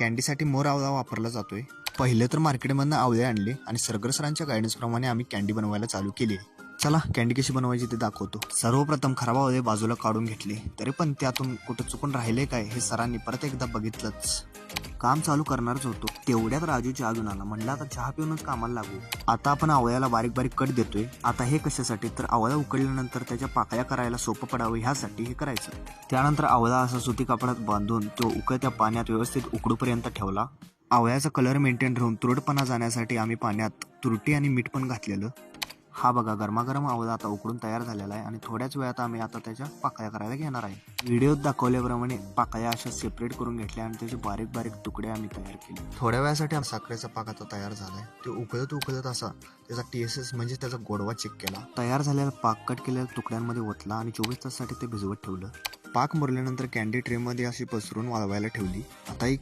कॅन्डीसाठी मोर आवळा वापरला जातोय. पहिले तर मार्केटमधनं आवळे आणले आणि सरगर सरांच्या गायडन्स प्रमाणे आम्ही कॅन्डी बनवायला चालू केली. चला कॅन्डी कशी बनवायची ते दाखवतो. सर्वप्रथम खराब आवळे बाजूला काढून घेतले, तरी पण त्यातून कुठं चुकून राहिले काय हे सरांनी परत एकदा बघितलंच. काम चालू करणारच होतो तेवढ्यात राजूची अजून आला. म्हणलं आता चहा पिऊनच कामाला लागू. आता आपण आवळ्याला बारीक बारीक कट देतोय. आता हे कशासाठी तर आवळा उकळल्यानंतर त्याच्या पाकळ्या करायला सोपं पडावं ह्यासाठी हे करायचं. त्यानंतर आवळा असा सुती कापडात बांधून तो उकळत्या पाण्यात व्यवस्थित उकडूपर्यंत ठेवला. आवळ्याचा कलर मेंटेन राहून तुरटपणा जाण्यासाठी आम्ही पाण्यात तुरटी आणि मीठ पण घातलेलं. हा बघा गरमागरम आवळा आता उकडून तयार झालेला आहे आणि थोड्याच वेळात आम्ही आता त्याच्या पाकळ्या करायला घेणार आहे. व्हिडिओत दाखवल्याप्रमाणे पाकळ्या अशा सेपरेट करून घेतल्या आणि त्याचे बारीक बारीक तुकडे आम्ही तयार केले. थोड्या वेळासाठी साखरेचा पाक आता तयार झालाय. ते उकळत असा त्याचा टेस्ट म्हणजे त्याचा गोडवा चेक केला. तयार झालेला पाक कट केलेल्या तुकड्यांमध्ये ओतला आणि 24 तासासाठी ते भिजवत ठेवलं. पाक मुरल्यानंतर कॅन्डी ट्रे मध्ये अशी पसरून वाळवायला ठेवली. आता ही